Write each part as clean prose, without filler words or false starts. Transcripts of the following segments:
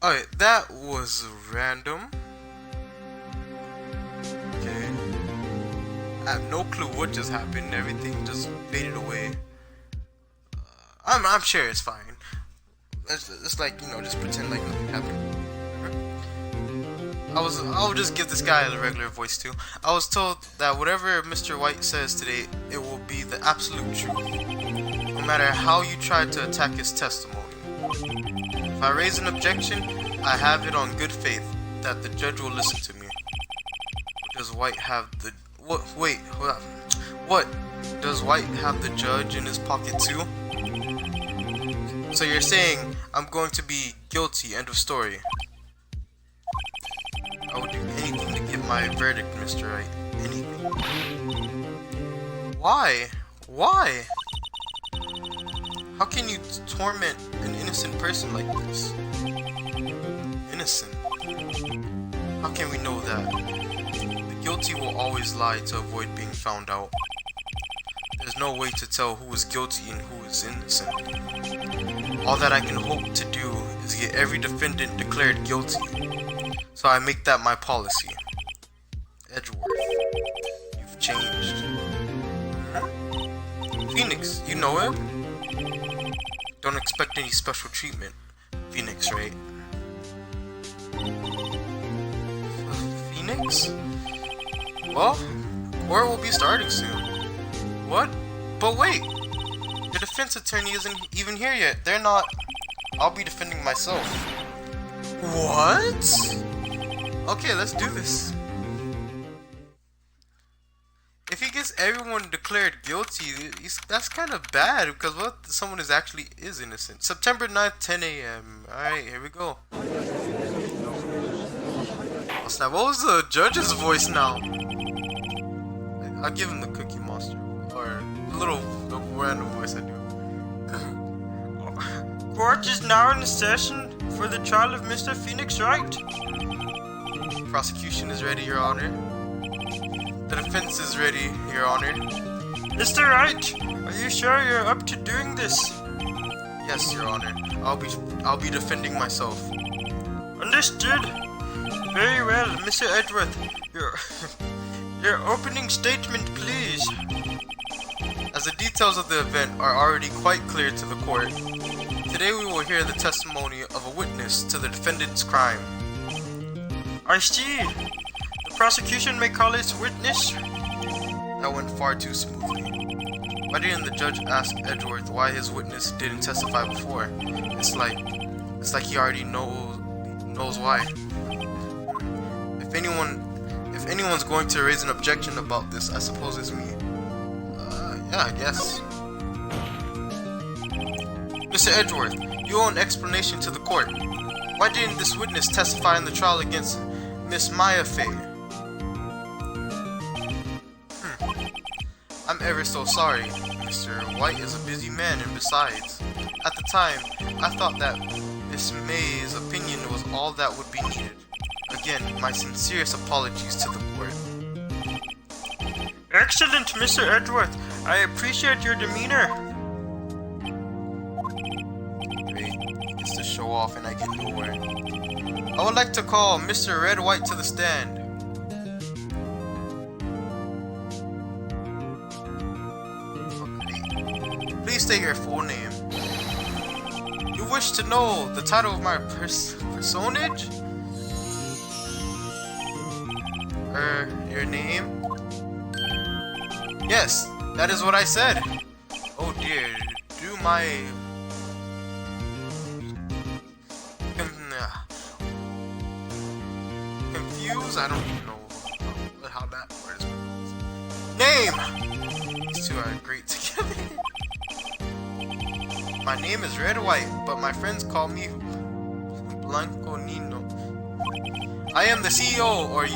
Alright, that was random. Okay. I have no clue what just happened. Everything just faded away. I'm sure it's fine. It's like, just pretend like nothing happened. I'll just give this guy a regular voice too. I was told that whatever Mr. White says today, it will be the absolute truth, no matter how you try to attack his testimony. If I raise an objection, I have it on good faith that the judge will listen to me. Does White have the what? Wait, hold on. What? Does White have the judge in his pocket too? So you're saying I'm going to be guilty? End of story. I would do anything to get my verdict, Mr. Wright. Anything. Why? Why? How can you torment an innocent person like this? Innocent? How can we know that? The guilty will always lie to avoid being found out. There's no way to tell who is guilty and who is innocent. All that I can hope to do is get every defendant declared guilty. So I make that my policy. Edgeworth, you've changed. Phoenix, you know him? Don't expect any special treatment. Phoenix, right? Phoenix? Well, court will be starting soon. What? But wait! The defense attorney isn't even here yet. They're not... I'll be defending myself. What? Okay, let's do this. If he gets everyone declared guilty, that's kind of bad, because what if someone is innocent? September 9th, 10 a.m. Alright, here we go. Oh snap, what was the judge's voice now? I'll give him the Cookie Monster. Or the random voice I do. Court is now in session for the trial of Mr. Phoenix Wright. Prosecution is ready, Your Honor. The defense is ready, Your Honor. Mr. Wright, are you sure you're up to doing this? Yes, Your Honor. I'll be defending myself. Understood. Very well, Mr. Edgeworth. Your opening statement, please. As the details of the event are already quite clear to the court, today we will hear the testimony of a witness to the defendant's crime. I see. The prosecution may call its witness. That went far too smoothly. Why didn't the judge ask Edgeworth why his witness didn't testify before? It's like he already knows why. If anyone's going to raise an objection about this, I suppose it's me. Yeah, I guess. Mr. Edgeworth, you owe an explanation to the court. Why didn't this witness testify in the trial against Miss Maya Fey? I'm ever so sorry. Mr. White is a busy man, and besides, at the time, I thought that Miss May's opinion was all that would be needed. Again, my sincerest apologies to the court. Excellent, Mr. Edgeworth. I appreciate your demeanor. Great. He gets to show off and I get nowhere. I would like to call Mr. Red White to the stand. Okay. Please state your full name. You wish to know the title of my personage? Your name? Yes, that is what I said. Oh dear, do my... confused? I don't even know how that word is pronounced. Name! These two are great together. My name is Red White, but my friends call me Blanco Nino. I am the CEO, or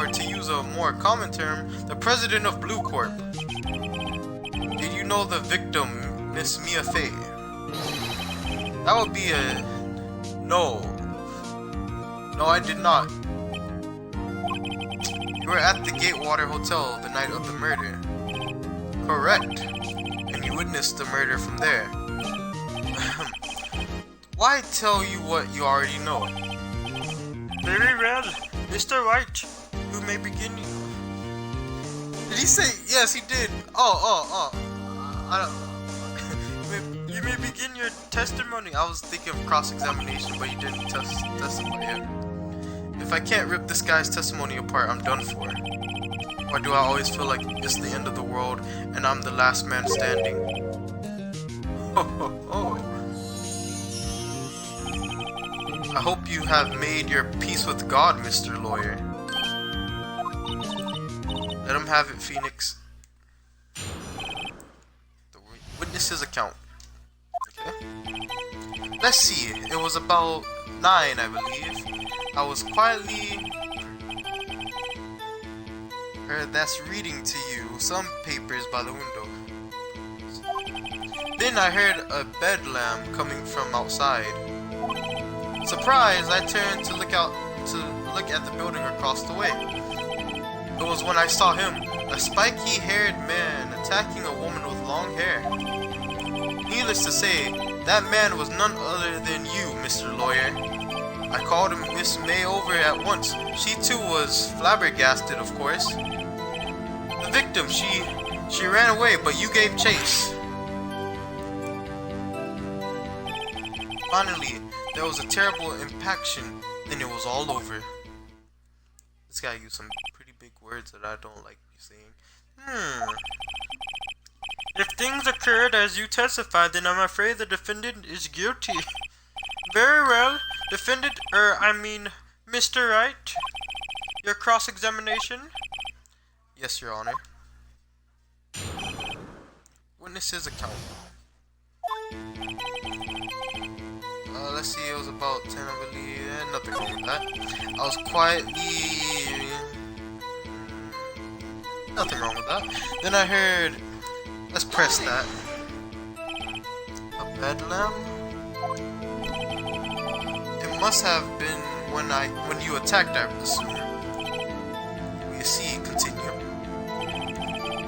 to use a more common term, the president of Blue Corp. Did you know the victim, Miss Mia Fey? That would be a... No. No, I did not. You were at the Gatewater Hotel the night of the murder. Correct. And you witnessed the murder from there. Why tell you what you already know? Very well, Mr. Wright. You may begin. Did he say? Yes, he did. Oh. I don't. You may begin your testimony. I was thinking of cross-examination, but you didn't testify yet. If I can't rip this guy's testimony apart, I'm done for. Why do I always feel like it's the end of the world and I'm the last man standing? I hope you have made your peace with God, Mr. Lawyer. Let him have it, Phoenix. The witness's account. Okay. Let's see. It was about 9, I believe. I was quietly... that's reading to you some papers by the window. Then I heard a bedlam coming from outside. Surprised, I turned to look at the building across the way. It was when I saw him, a spiky-haired man attacking a woman with long hair. Needless to say, that man was none other than you, Mr. Lawyer. I called Miss May over at once. She too was flabbergasted, of course. The victim, she ran away, but you gave chase. Finally, there was a terrible impaction, then it was all over. This guy used some pretty big words that I don't like saying. If things occurred as you testified, then I'm afraid the defendant is guilty. Very well, defendant, Mr. Wright. Your cross-examination? Yes, Your Honor. Witness's account. Let's see, it was about 10, I believe. Nothing wrong with that. I was quietly... Nothing wrong with that. Then I heard... Let's press that. A bedlam? It must have been when you attacked, I assume. You see, continue.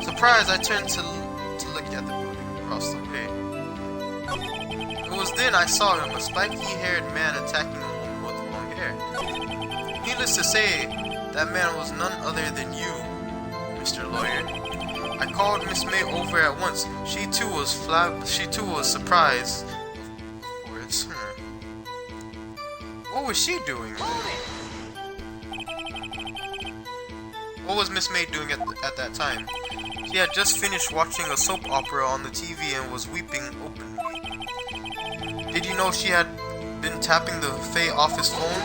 Surprised, I turned to look at the building across the way. It was then I saw him, a spiky-haired man attacking a woman with long hair. Needless to say, that man was none other than you, Mr. Lawyer. I called Miss May over at once. She too was surprised. Of course. What was she doing? What was Miss May doing at that time? She had just finished watching a soap opera on the TV and was weeping openly. Did you know she had been tapping the Faye office phone?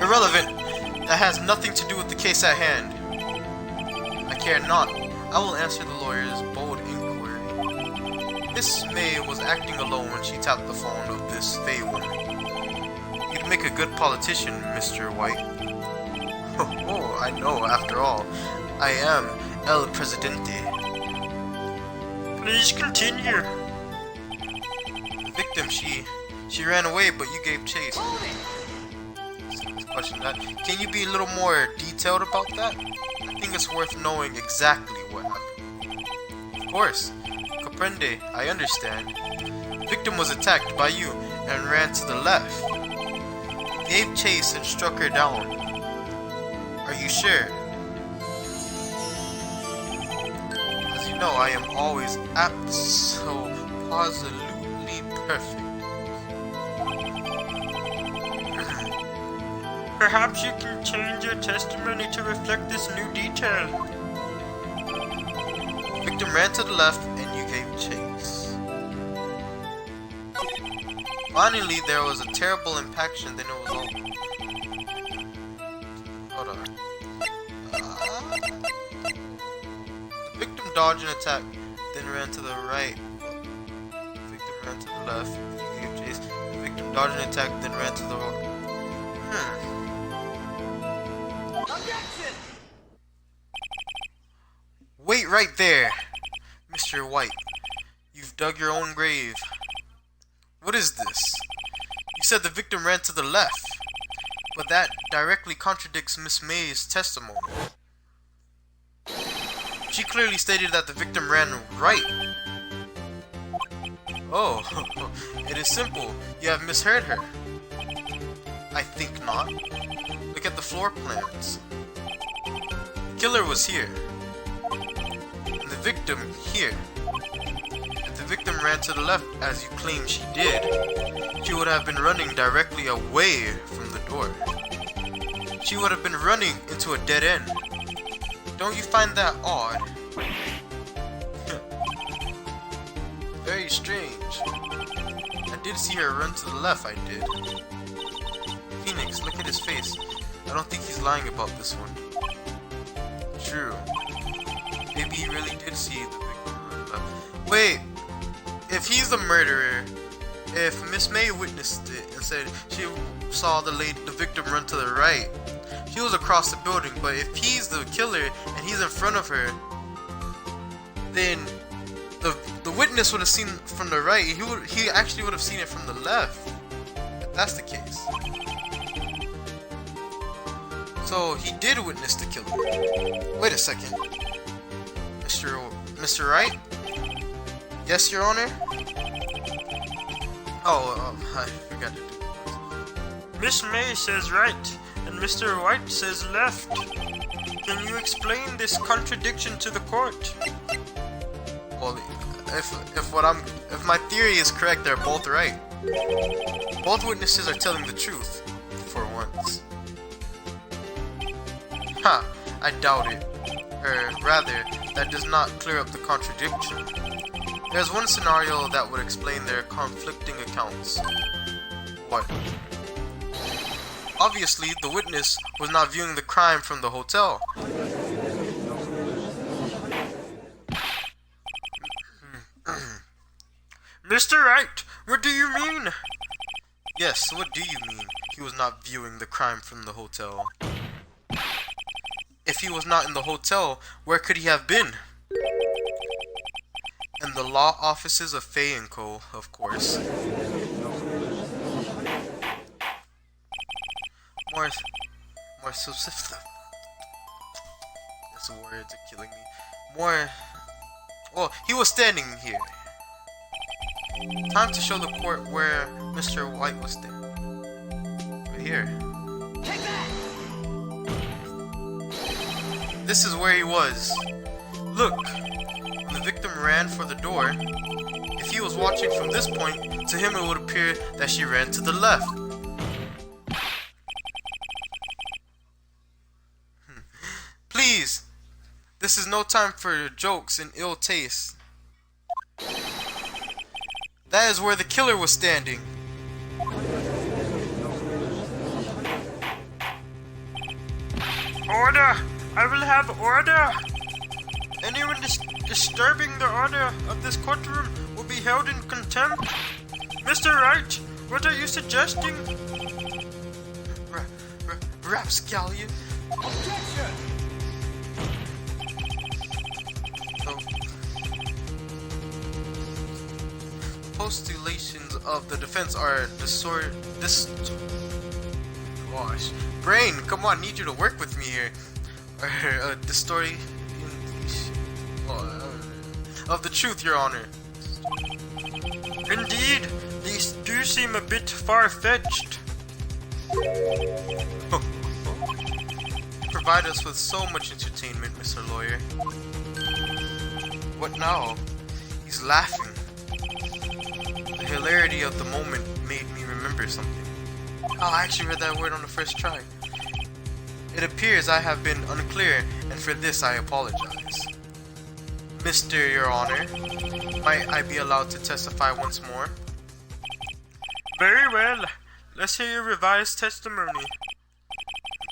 Irrelevant. That has nothing to do with the case at hand. I care not. I will answer the lawyer's bold inquiry. Miss May was acting alone when she tapped the phone of this Faye woman. You'd make a good politician, Mr. White. Oh, I know, after all. I am El Presidente. Please continue. The victim, she ran away, but you gave chase. Question that. Can you be a little more detailed about that? I think it's worth knowing exactly what happened. Of course. Comprende, I understand. The victim was attacked by you and ran to the left. You gave chase and struck her down. Are you sure? As you know, I am always absolutely perfect. Perhaps you can change your testimony to reflect this new detail. The victim ran to the left and you gave chase. Finally, there was a terrible impaction, then it was all... Hold on. The victim dodged an attack, then ran to the right. The victim ran to the left, you gave chase. The victim dodged an attack, then ran to the right. Objection! Wait right there, Mr. White. You've dug your own grave. What is this? You said the victim ran to the left, but that directly contradicts Miss May's testimony. She clearly stated that the victim ran right. Oh, it is simple. You have misheard her. I think not. Look at the floor plans. The killer was here. And the victim here. If the victim ran to the left as you claim she did, she would have been running directly away from the door. She would have been running into a dead end. Don't you find that odd? Very strange. I did see her run to the left, I did. Phoenix, look at his face. I don't think he's lying about this one. True. Maybe he really did see the victim run to the left. Wait! If he's the murderer, if Miss May witnessed it and said she saw the victim run to the right, she was across the building, but if he's the killer and he's in front of her, then the witness would have seen from the right. He actually would have seen it from the left. If that's the case. So he did witness the killer. Wait a second. Mr. Wright? Yes, Your Honor? Oh, I forgot to do this. Miss May says right, and Mr. White says left. Can you explain this contradiction to the court? Well, if my theory is correct, they're both right. Both witnesses are telling the truth, for once. Ha! I doubt it. Or rather, that does not clear up the contradiction. There's one scenario that would explain their conflicting accounts. What? Obviously, the witness was not viewing the crime from the hotel. Mr. Wright, what do you mean? Yes, what do you mean? He was not viewing the crime from the hotel. If he was not in the hotel, where could he have been? In the law offices of Fay & Co., of course. More specific. These words are killing me. Well, he was standing here. Time to show the court where Mr. White was standing. Right here. Take that! This is where he was. Look, when the victim ran for the door, if he was watching from this point, to him it would appear that she ran to the left. Please, this is no time for jokes and ill taste. That is where the killer was standing. Order! I will have order! Anyone disturbing the order of this courtroom will be held in contempt. Mr. Wright, what are you suggesting? Rapscallion. Objection! Postulations of the defense are gosh, brain, come on, need you to work with me here. Distorting of the truth, Your Honor. Indeed, these do seem a bit far-fetched. Provide us with so much entertainment, Mr. Lawyer. What now? He's laughing. The hilarity of the moment made me remember something. Oh, I actually read that word on the first try. It appears I have been unclear, and for this I apologize. Mr. Your Honor, might I be allowed to testify once more? Very well. Let's hear your revised testimony.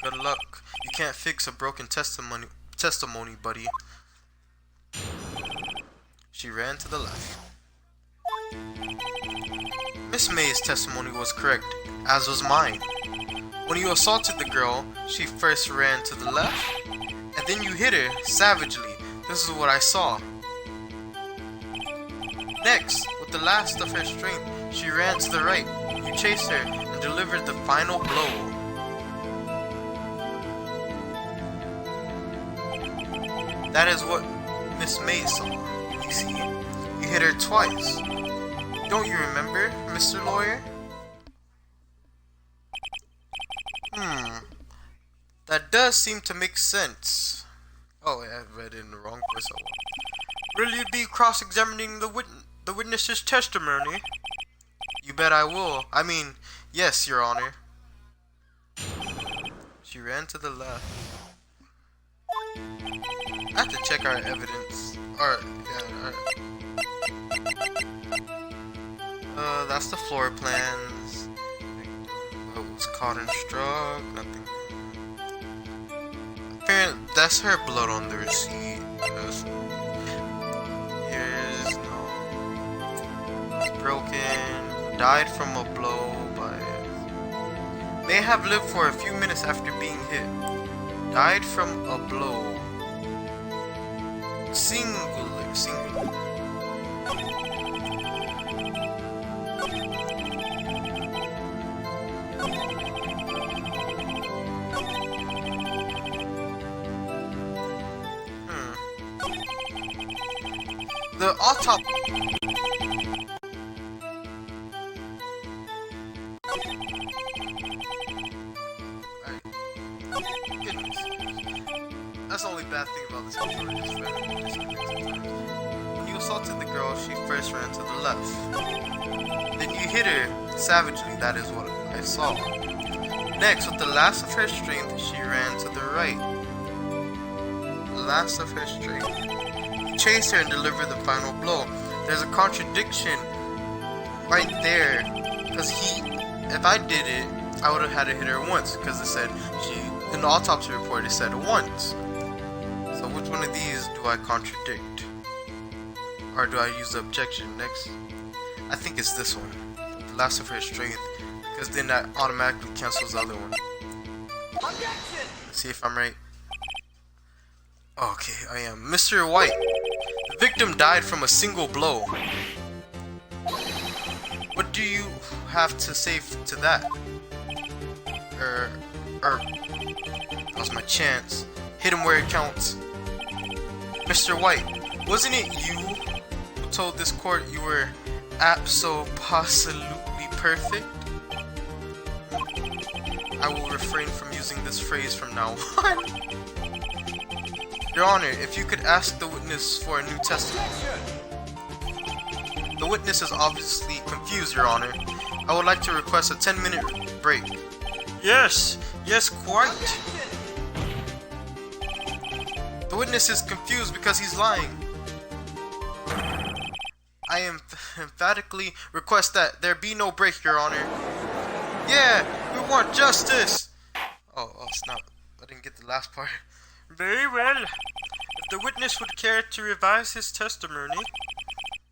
Good luck. You can't fix a broken testimony, buddy. She ran to the left. Miss May's testimony was correct, as was mine. When you assaulted the girl, she first ran to the left, and then you hit her savagely. This is what I saw. Next, with the last of her strength, she ran to the right. You chased her and delivered the final blow. That is what Miss May saw. You see, you hit her twice. Don't you remember, Mr. Lawyer? That does seem to make sense. Oh, I read it in the wrong place. Will you be cross-examining the witness's testimony? You bet I will. I mean, yes, Your Honor. She ran to the left. I have to check our evidence. That's the floor plans. Victim was caught and struck. Nothing. Apparently, that's her blood on the receipt. Here's no. It's broken. Died from a blow by. May have lived for a few minutes after being hit. Died from a blow. Singular. The autopsy. That's the only bad thing about this story. When you assaulted the girl, she first ran to the left. Then you hit her savagely, that is what I saw. Next, with the last of her strength, she ran to the right. The last of her strength. You chased her and delivered the final blow. There's a contradiction right there, because if I did it, I would have had to hit her once, because it said in the autopsy report it said once. So which one of these do I contradict? Or do I use the objection next? I think it's this one. The last of her strength. Because then that automatically cancels the other one. Objection! Let's see if I'm right. Okay, I am. Mr. White. The victim died from a single blow. What do you have to say to that? That was my chance. Hit him where it counts. Mr. White, wasn't it you who told this court you were abso-absolutely perfect? I will refrain from using this phrase from now on. Your Honor, if you could ask the witness for a new testimony. The witness is obviously confused, Your Honor. I would like to request a 10-minute break. Yes, quite. The witness is confused because he's lying. I emphatically request that there be no break, Your Honor. Yeah, we want justice! Oh, snap. I didn't get the last part. Very well. If the witness would care to revise his testimony.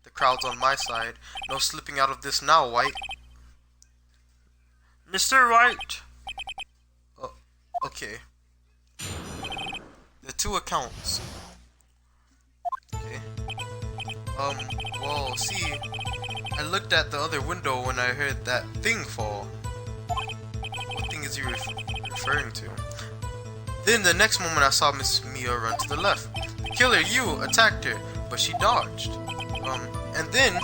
The crowd's on my side. No slipping out of this now, White. Mr. Wright. Oh, okay. The two accounts. Okay. Well, see, I looked at the other window when I heard that thing fall. What thing is he referring to? Then the next moment I saw Miss Mia run to the left. The killer, you, attacked her, but she dodged. And then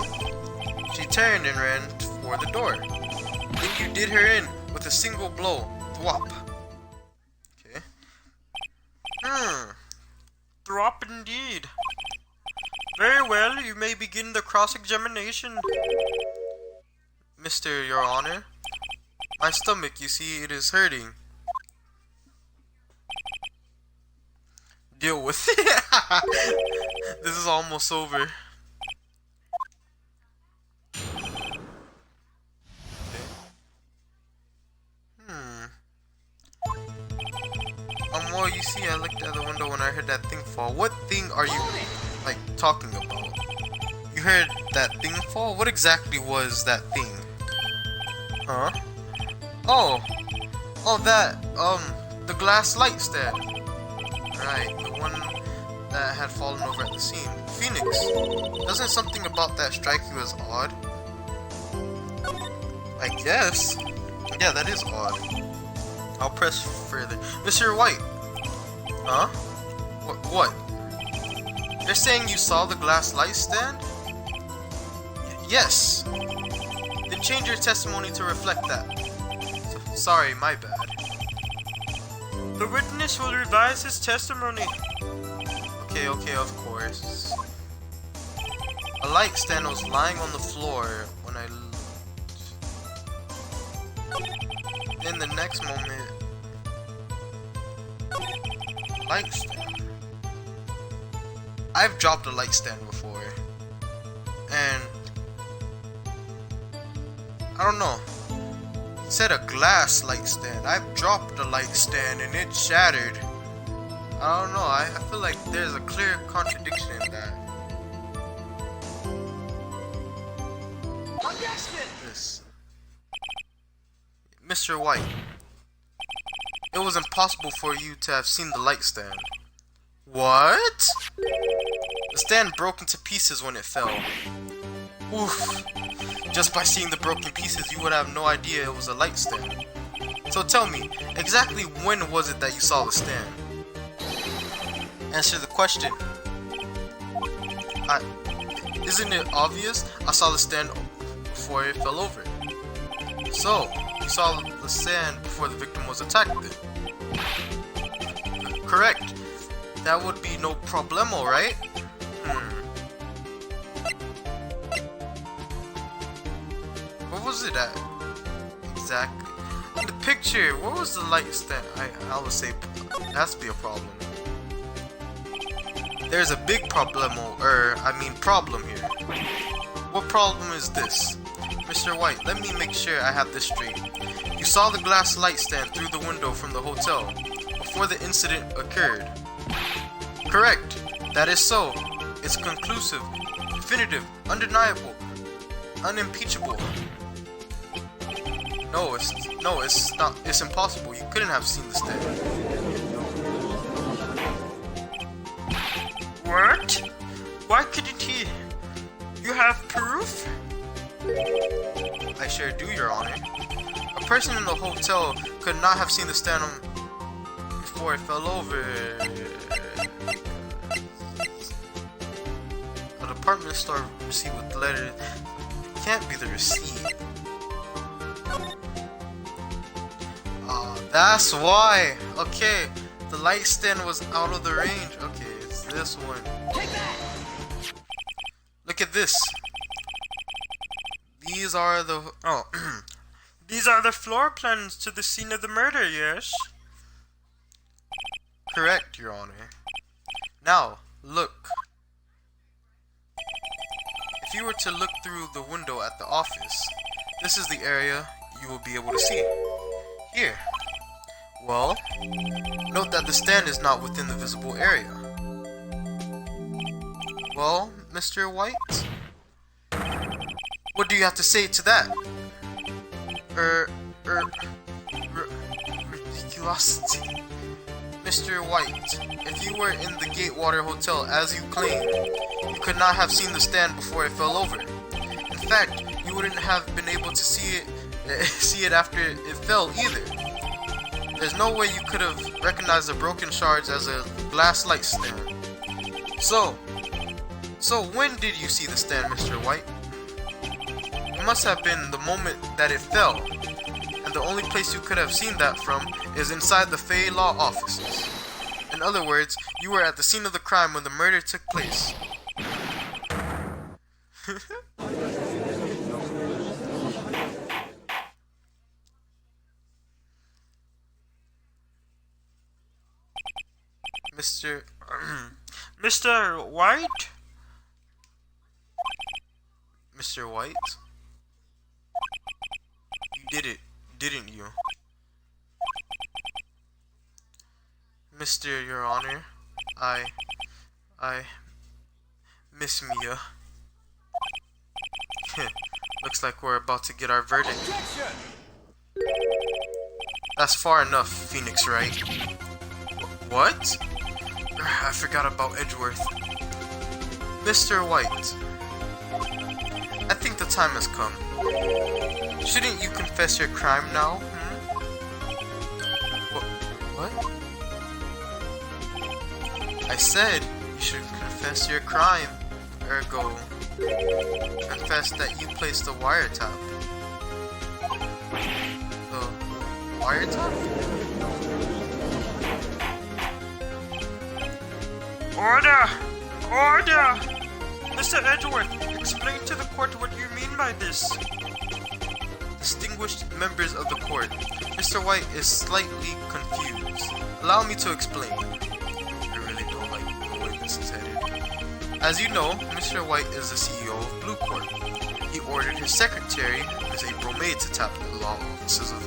she turned and ran for the door. Then you did her in with a single blow. Thwop. Okay. Thwop indeed. Very well, you may begin the cross-examination. Mr. Your Honor, my stomach, you see, it is hurting. Deal with it. This is almost over. Well, you see, I looked out the window when I heard that thing fall. What thing are you, like, talking about? You heard that thing fall? What exactly was that thing? Huh? Oh, that, the glass light stand. Right, the one that had fallen over at the scene. Phoenix, doesn't something about that strike you as odd? I guess. Yeah, that is odd. I'll press further. Mr. White. Huh? What? You're saying you saw the glass light stand? Yes. Then change your testimony to reflect that. Sorry, my bad. The witness will revise his testimony. Okay, of course. A light stand was lying on the floor when I looked. In the next moment, light stand. I've dropped a light stand before, and I don't know. It said a glass light stand. I've dropped a light stand and it shattered. I don't know. I feel like there's a clear contradiction in that. Objection! This. Mr. White, it was impossible for you to have seen the light stand. What? The stand broke into pieces when it fell. Oof. Just by seeing the broken pieces, you would have no idea it was a light stand. So tell me, exactly when was it that you saw the stand? Answer the question. Isn't it obvious? I saw the stand before it fell over. So, you saw the stand before the victim was attacked then? Correct. That would be no problemo, right? What was it at? Exactly. In the picture, what was the light stand? I would say it has to be a problem. There's a big problem here. What problem is this? Mr. White, let me make sure I have this straight. You saw the glass light stand through the window from the hotel before the incident occurred. Correct. That is so. It's conclusive, definitive, undeniable, unimpeachable. No, it's not. It's impossible. You couldn't have seen the stand. What? Why couldn't he? You have proof? I sure do, Your Honor. A person in the hotel could not have seen the stand before it fell over. A department store receipt with the letter can't be the receipt. That's why. Okay, the light stand was out of the range. Okay, it's this one. Take that! Look at this. These are the These are the floor plans to the scene of the murder, yes? Correct, Your Honor. Now, look. If you were to look through the window at the office, this is the area you will be able to see. Here. Well, note that the stand is not within the visible area. Well, Mr. White? What do you have to say to that? Ridiculosity. Mr. White, if you were in the Gatewater Hotel as you claim, you could not have seen the stand before it fell over. In fact, you wouldn't have been able to see it after it fell either. There's no way you could have recognized the broken shards as a glass light stand. So when did you see the stand, Mr. White? It must have been the moment that it fell, and the only place you could have seen that from is inside the Fay Law offices. In other words, you were at the scene of the crime when the murder took place. Mr. White? Mr. White? You did it, didn't you? Mr. Your Honor, I miss Mia. Looks like we're about to get our verdict. Objection! That's far enough, Phoenix Wright. What? I forgot about Edgeworth. Mr. White, I think the time has come. Shouldn't you confess your crime now? What? I said you should confess your crime. Ergo, confessed that you placed the wiretap. The wiretap? Order! Order! Mr. Edgeworth, explain to the court what you mean by this. Distinguished members of the court, Mr. White is slightly confused. Allow me to explain. I really don't like the way this is headed. As you know, Mr. White is the CEO of Blue Corp. He ordered his secretary, Ms. April May, to tap the law offices of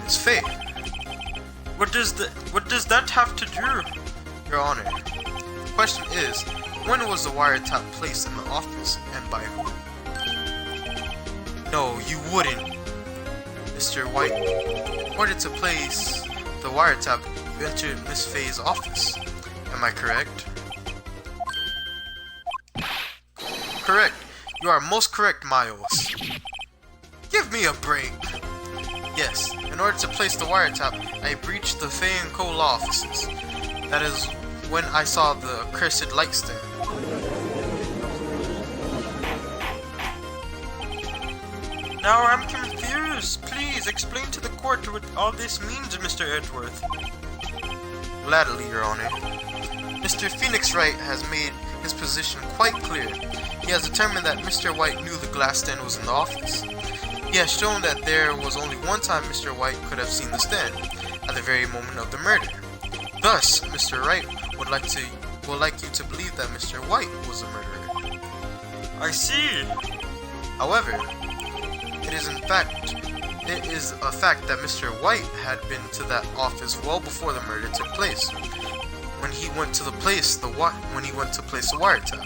Ms. Faye. What does that have to do? Your Honor, the question is, when was the wiretap placed in the office, and by who? No, you wouldn't. Mr. White, in order to place the wiretap, you entered Miss Faye's office. Am I correct? Correct. You are most correct, Miles. Give me a break. Yes, in order to place the wiretap, I breached the Faye & Co. law offices. That is when I saw the accursed light stand. Now I'm confused. Please explain to the court what all this means, Mr. Edgeworth. Gladly, Your Honor. Mr. Phoenix Wright has made his position quite clear. He has determined that Mr. White knew the glass stand was in the office. He has shown that there was only one time Mr. White could have seen the stand, at the very moment of the murder. Thus, Mr. Wright would like you to believe that Mr. White was the murderer. I see. However, it is a fact that Mr. White had been to that office well before the murder took place. When he went to place the wiretap,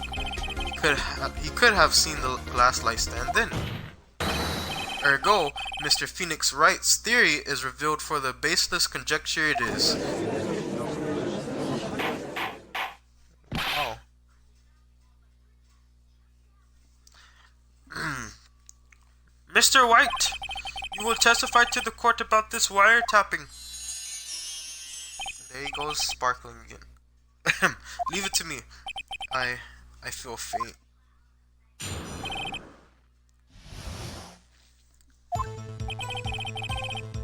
he could have seen the glass light stand then. Ergo, Mr. Phoenix Wright's theory is revealed for the baseless conjecture it is. Oh. Mr. White, you will testify to the court about this wiretapping. There he goes, sparkling again. Leave it to me. I feel faint.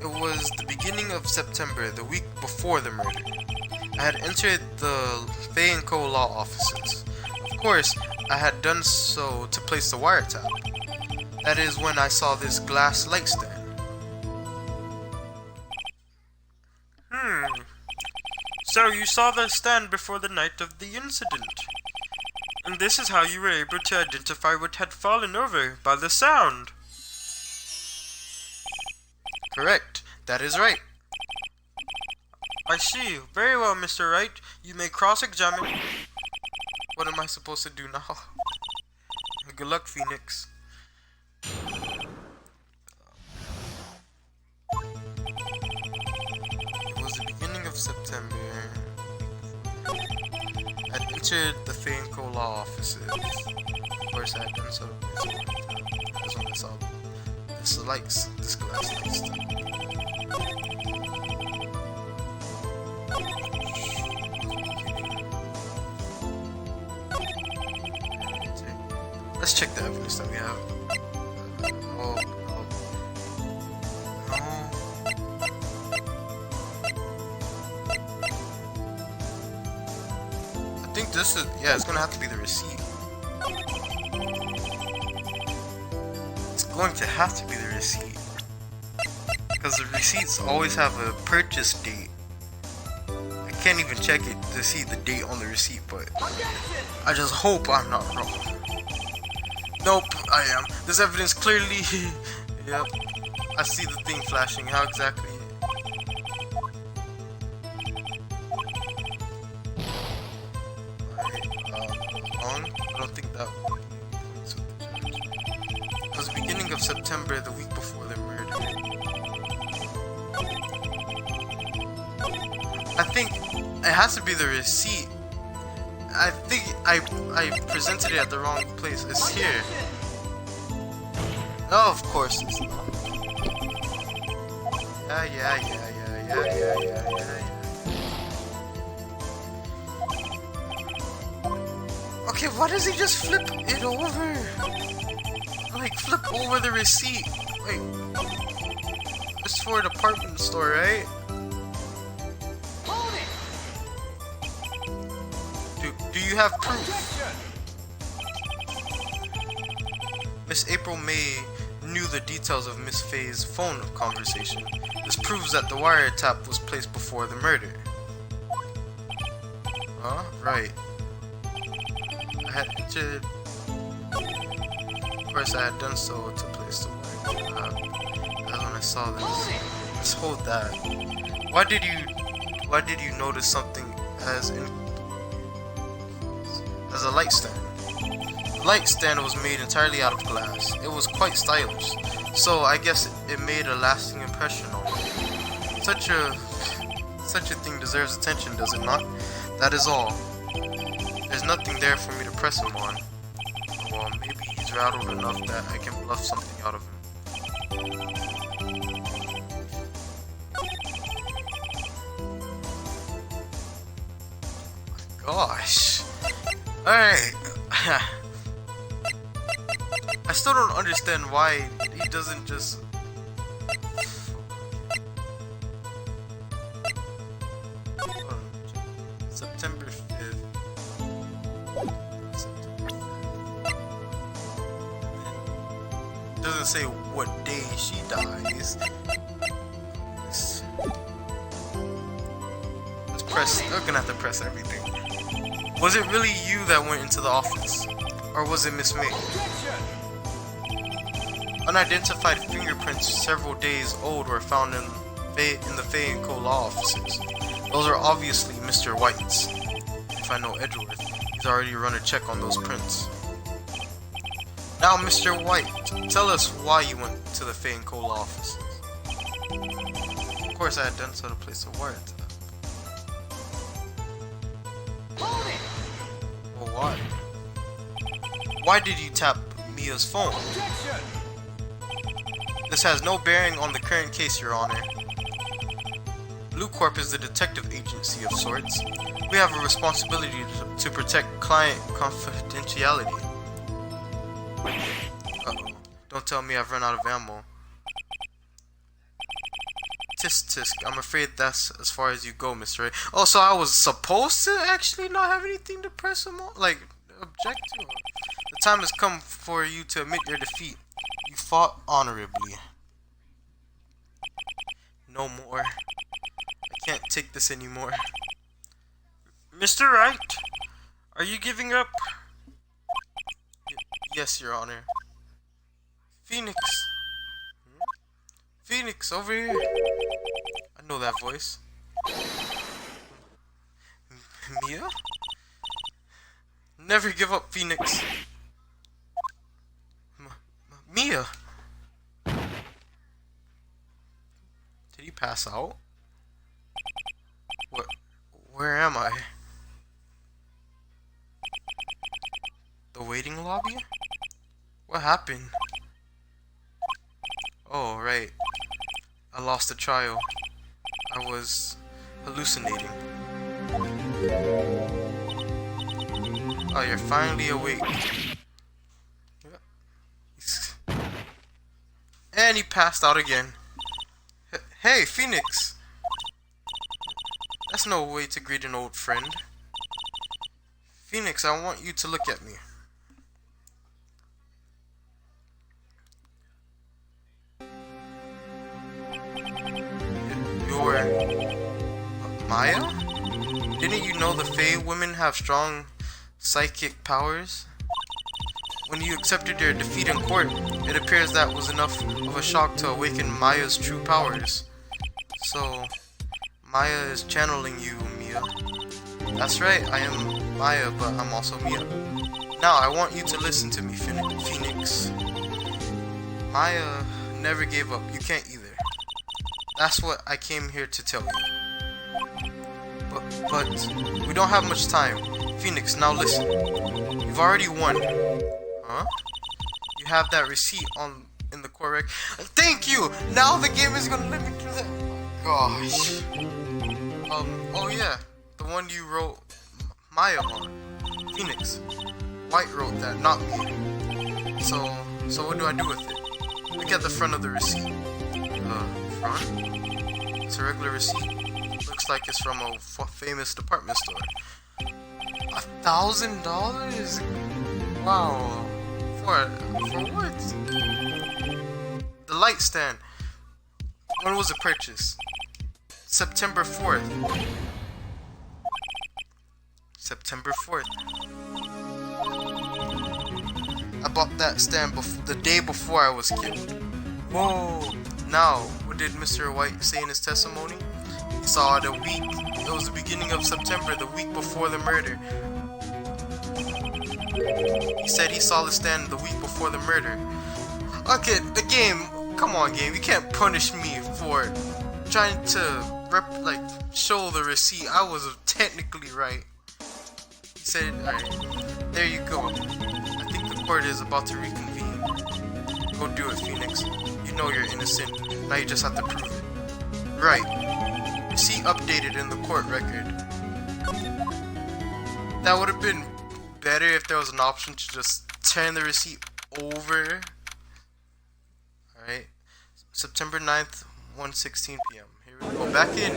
It was the beginning of September, the week before the murder. I had entered the Faye & Co. law offices. Of course, I had done so to place the wiretap. That is when I saw this glass light stand. So you saw the stand before the night of the incident. And this is how you were able to identify what had fallen over by the sound. Correct. That is right. I see. Very well, Mr. Wright. You may cross-examine. What am I supposed to do now? Good luck, Phoenix. It was the beginning of September. I entered the Faye & Co. law offices. Of course, I had done so. That's when I saw this glass light stand. Let's check the evidence that we have. No. I think this is, it's gonna have to be the receipt. It's going to have to be the receipt. Because the receipts always have a purchase date. I can't even check it to see the date on the receipt, but I just hope I'm not wrong. Nope, I am. This evidence clearly... Yep. I see the thing flashing. How exactly... Wrong? I don't think that was with the judge. It was the beginning of September, the week before the murder. I think it has to be the receipt. I think I presented it at the wrong place. It's here. No, of course it's not. Yeah. Okay, why does he just flip it over? Like, flip over the receipt. Wait. It's for a department store, right? Hold it! Do you have proof? Objection! Miss April May knew the details of Miss Faye's phone conversation. This proves that the wiretap was placed before the murder. Huh? Right. I had entered. Of course, I had done so to place the wiretap. That's when I saw this. Let's hold that. Why did you notice something as a light stand? The light stand was made entirely out of glass. It was quite stylish, so I guess it made a lasting impression on me. Such a thing deserves attention, does it not? That is all. There's nothing there for me to press him on. Well, maybe he's rattled enough that I can bluff something out of him. Gosh. Alright. I still don't understand why he doesn't just... September 5th. It doesn't say what day she dies. Let's press... We're gonna have to press everything. Was it really you that went into the office? Or was it Miss May? Objection! Unidentified fingerprints several days old were found in the Fay & Co. law offices. Those are obviously Mr. White's. If I know Edgeworth, he's already run a check on those prints. Now, Mr. White, tell us why you went to the Fay & Co. law offices. Of course, I had done so to place a wiretap. Hold it! Well, why? Why did you tap Mia's phone? Objection! This has no bearing on the current case, Your Honor. Blue Corp is the detective agency of sorts. We have a responsibility to protect client confidentiality. Uh-oh. Don't tell me I've run out of ammo. Tisk tisk, I'm afraid that's as far as you go, Mr. Ray. Oh, so I was supposed to actually not have anything to press him on? Like, object to? The time has come for you to admit your defeat. You fought honorably. No more. I can't take this anymore. Mr. Wright, are you giving up? Yes, Your Honor. Phoenix. Phoenix, over here. I know that voice. Mia? Never give up, Phoenix. Mia! Did he pass out? What? Where am I? The waiting lobby? What happened? Oh, right. I lost the trial. I was hallucinating. Oh, you're finally awake. And he passed out again. Hey, Phoenix! That's no way to greet an old friend. Phoenix, I want you to look at me. You're... Maya? Didn't you know the Fae women have strong psychic powers? When you accepted your defeat in court, it appears that was enough of a shock to awaken Maya's true powers. So, Maya is channeling you, Mia. That's right, I am Maya, but I'm also Mia. Now, I want you to listen to me, Phoenix. Maya never gave up. You can't either. That's what I came here to tell you. But we don't have much time. Phoenix, now listen. You've already won. Huh? You have that receipt in the correct. Thank you! Now the game is gonna let me do that. Gosh. Oh yeah. The one you wrote Maya on. Phoenix. White wrote that, not me. So what do I do with it? Look at the front of the receipt. Front? It's a regular receipt. Looks like it's from a famous department store. $1,000? Wow. For what? The light stand. When was it purchased? September 4th. September 4th. I bought that stand the day before I was killed. Whoa. Now, what did Mr. White say in his testimony? He saw it it was the beginning of September, the week before the murder. He said he saw the stand the week before the murder. Okay, the game, come on game, you can't punish me for trying to show the receipt. I was technically right. He said, alright, there you go. I think the court is about to reconvene. Go do it, Phoenix. You know you're innocent. Now you just have to prove it. Right. Receipt updated in the court record. That would have been better if there was an option to just turn the receipt over. Alright. September 9th, 1:16 p.m. Here we go. Back in.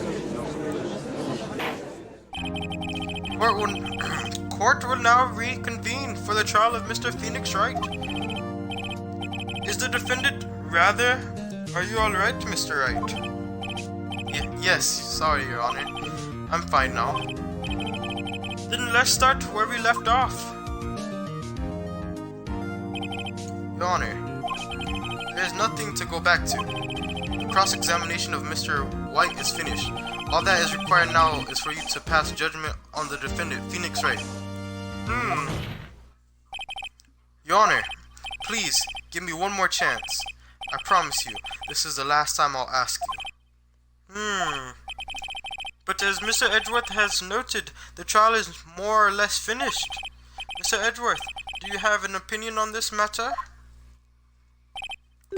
Court will now reconvene for the trial of Mr. Phoenix Wright. Is the defendant rather? Are you alright, Mr. Wright? Yes, sorry, Your Honor. I'm fine now. Then let's start where we left off. Your Honor, there's nothing to go back to. The cross-examination of Mr. White is finished. All that is required now is for you to pass judgment on the defendant, Phoenix Wright. Your Honor, please, give me one more chance. I promise you, this is the last time I'll ask you. But as Mr. Edgeworth has noted, the trial is more or less finished. Mr. Edgeworth, do you have an opinion on this matter?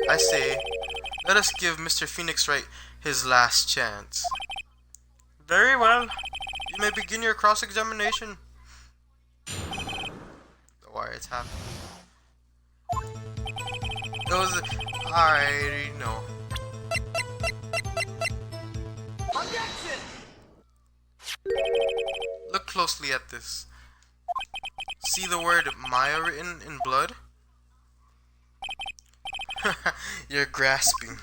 I say, let us give Mr. Phoenix Wright his last chance. Very well. You may begin your cross-examination. The wiretap. It was I already know. Objection! Look closely at this. See the word Maya written in blood? You're grasping.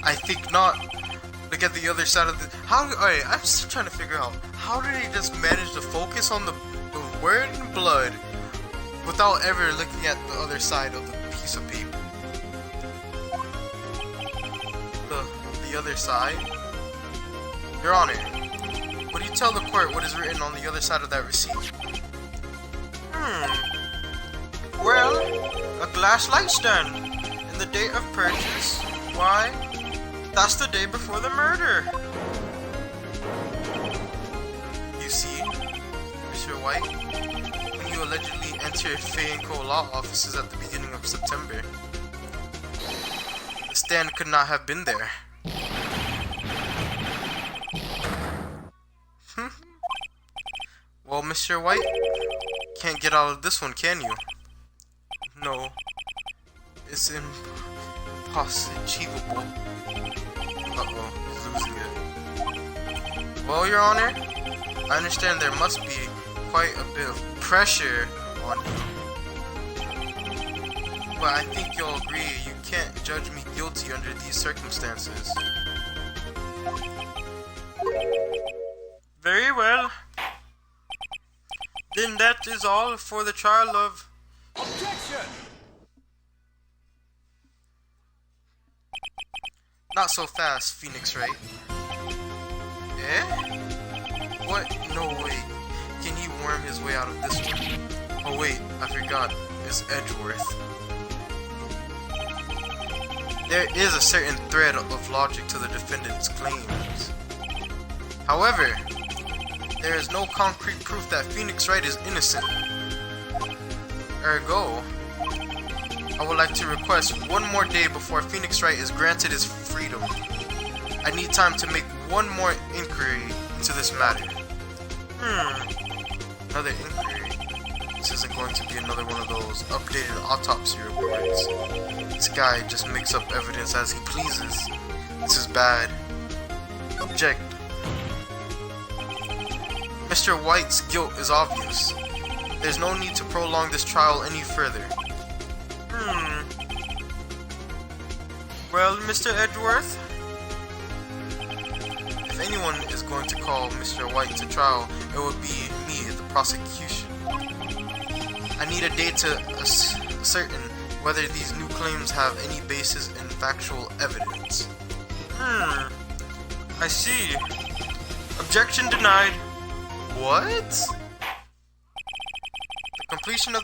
I think not. Look at the other side of the. Alright, I'm still trying to figure out how did he just manage to focus on the word in blood without ever looking at the other side of the piece of paper. The other side? Your Honor, would you tell the court what is written on the other side of that receipt? Well, a glass light stand. And the date of purchase, why, that's the day before the murder. You see, Mr. White, when you allegedly entered Fay & Co. law offices at the beginning of September, the stand could not have been there. Well, Mr. White, can't get out of this one, can you? No, it's impossible. Uh-oh, he's losing it. Well, Your Honor, I understand there must be quite a bit of pressure on you. But I think you'll agree you can't judge me guilty under these circumstances. Very well. Then that is all for the trial of... Objection! Not so fast, Phoenix Wright. Eh? What? No way. Can he worm his way out of this one? Oh wait, I forgot. It's Edgeworth. There is a certain thread of logic to the defendant's claims. However, there is no concrete proof that Phoenix Wright is innocent. Ergo, I would like to request one more day before Phoenix Wright is granted his freedom. I need time to make one more inquiry into this matter. Another inquiry? reports isn't going to be another one of those updated autopsy reports. This guy just makes up evidence as he pleases. This is bad. Object. Mr. White's guilt is obvious. There's no need to prolong this trial any further. Well, Mr. Edgeworth? If anyone is going to call Mr. White to trial, it would be me, the prosecution. I need a date to ascertain whether these new claims have any basis in factual evidence. I see. Objection denied. What? The completion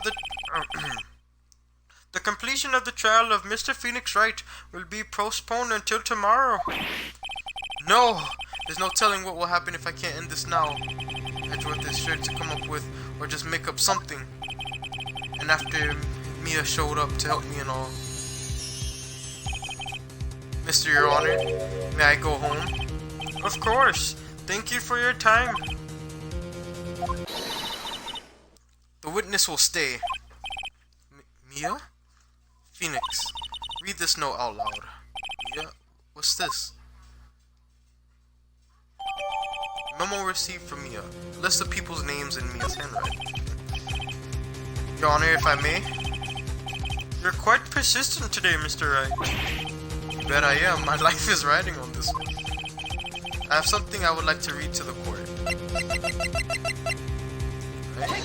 of the trial of Mr. Phoenix Wright will be postponed until tomorrow. No! There's no telling what will happen if I can't end this now. Edgeworth is sure to come up with or just make up something. And after Mia showed up to help me and all. Mr. Your Honor, may I go home? Of course. Thank you for your time. The witness will stay. Mia? Phoenix, read this note out loud. Mia, what's this? Memo received from Mia. List of people's names in Mia's handwriting. Your Honor, if I may? You're quite persistent today, Mr. Wright. You bet I am. My life is riding on this one. I have something I would like to read to the court. Right?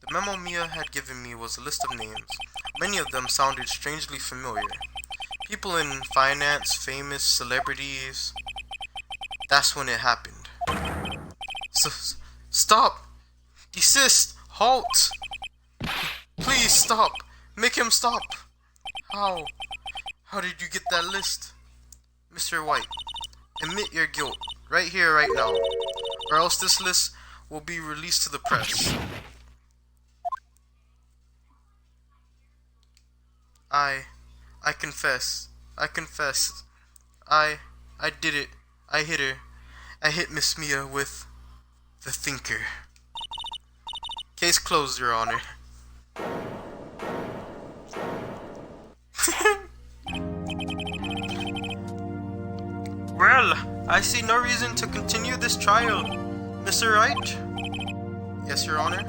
The memo Mia had given me was a list of names. Many of them sounded strangely familiar. People in finance, famous celebrities. That's when it happened. Stop! Desist! Halt! Please stop! Make him stop! How? How did you get that list? Mr. White, admit your guilt, right here, right now, or else this list will be released to the press. I confess. I confess. I did it. I hit her. I hit Miss Mia with the thinker. Case closed, Your Honor. Well, I see no reason to continue this trial. Mr. Wright? Yes, Your Honor?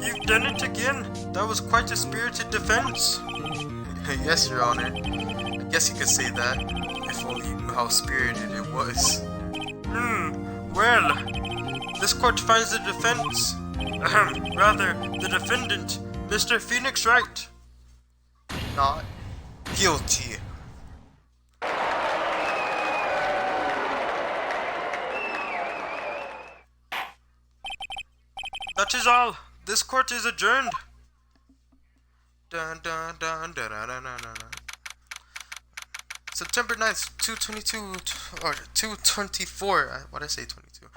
You've done it again. That was quite a spirited defense. Yes, Your Honor. I guess you could say that, if only you knew how spirited it was. Well, this court finds the defense, rather, the defendant, Mr. Phoenix Wright, not guilty. That is all. This court is adjourned. Dun, dun, dun, dun, dun, dun, dun, dun. September 9th, 222, or 224. What did I say, 22?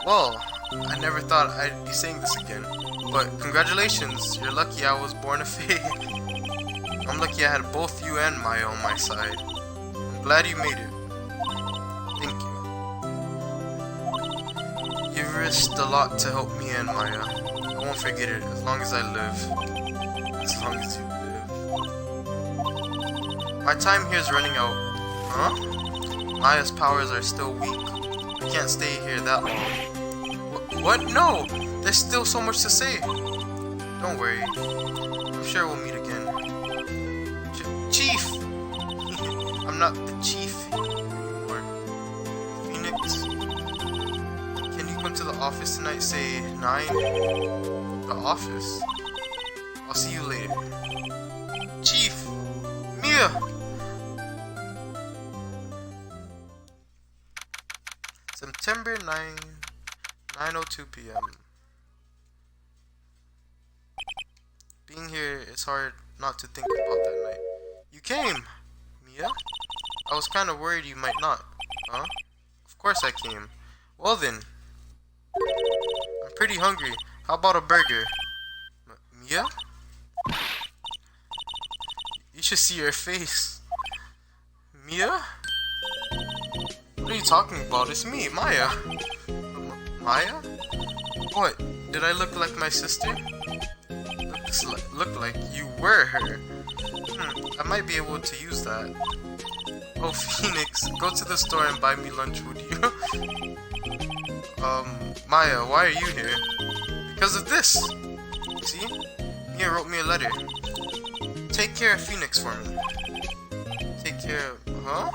Well, I never thought I'd be saying this again. But congratulations, you're lucky I was born a Fae. I'm lucky I had both you and Maya on my side. I'm glad you made it. Thank you. You've risked a lot to help me and Maya. I won't forget it as long as I live. As long as you live. My time here is running out. Huh? Maya's powers are still weak. I can't stay here that long. What? No! There's still so much to say. Don't worry. I'm sure we'll meet again. Chief! I'm not the chief anymore. Phoenix? Can you come to the office tonight, say 9? The office? I'll see you later. Chief! Mia! September 9:02 p.m. Being here, it's hard not to think about that night. You came! Mia? I was kind of worried you might not. Huh? Of course I came. Well then. I'm pretty hungry. How about a burger? Mia? You should see your face. Mia? What are you talking about? It's me, Maya. Maya? What? Did I look like my sister? Look like you were her. I might be able to use that. Oh, Phoenix, go to the store and buy me lunch, would you? Maya, why are you here? Because of this. See? Mia wrote me a letter. Take care of Phoenix for me. Take care of... Huh?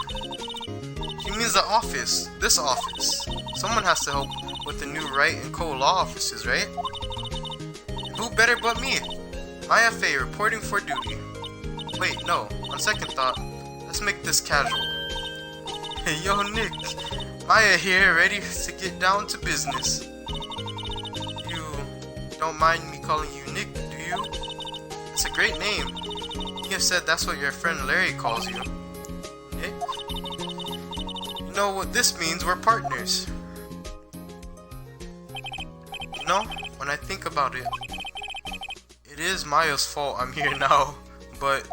She means the office. This office. Someone has to help with the new Wright and Co. law offices, right? Who better but me? Maya Fey reporting for duty. Wait, no. On second thought, let's make this casual. Hey, yo, Nick. Maya here, ready to get down to business. You don't mind me calling you Nick, do you? It's a great name. You said that's what your friend Larry calls you. Nick? You know what this means? We're partners. You know, when I think about it, it is Maya's fault I'm here now, but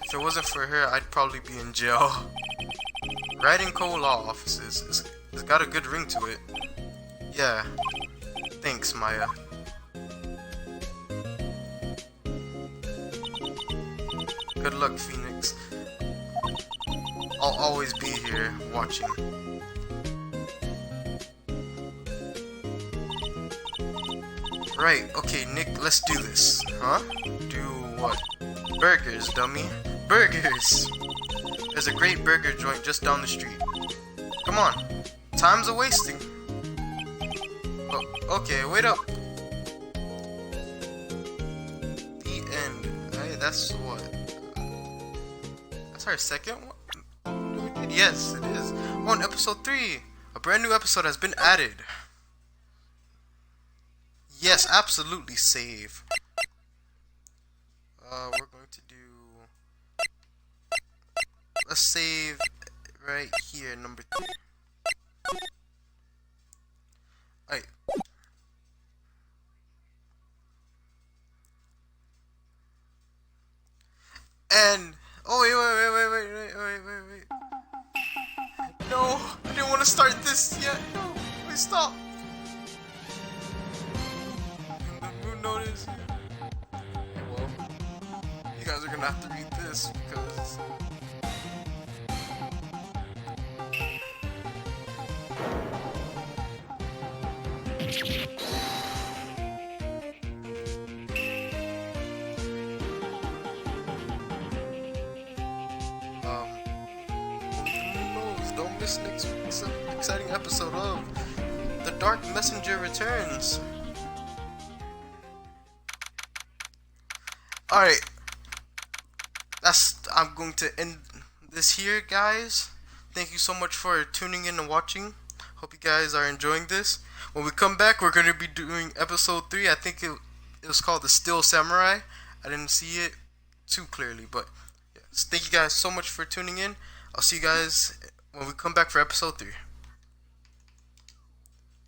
if it wasn't for her, I'd probably be in jail. Wright and Co. law offices, it's got a good ring to it. Yeah, thanks, Maya. Good luck, Phoenix. I'll always be here, watching. Right, okay, Nick, let's do this. Huh? Do what? Burgers, dummy. Burgers! There's a great burger joint just down the street. Come on. Time's a wasting. Oh, okay, wait up. The end. Hey, that's what? That's our second one? Yes, it is. On episode 3. A brand new episode has been added. Yes, absolutely save. We're going to do... Let's save right here, number 3. Alright. And... Oh, wait. No, I didn't want to start this yet. No, wait, stop. Who noticed? Well, you guys are gonna have to read this because... Don't miss next week's exciting episode of The Dark Messenger Returns. Alright. I'm going to end this here, guys. Thank you so much for tuning in and watching. Hope you guys are enjoying this. When we come back, we're going to be doing episode 3. I think it was called The Still Samurai. I didn't see it too clearly, but yeah. So thank you guys so much for tuning in. I'll see you guys when we come back for episode 3.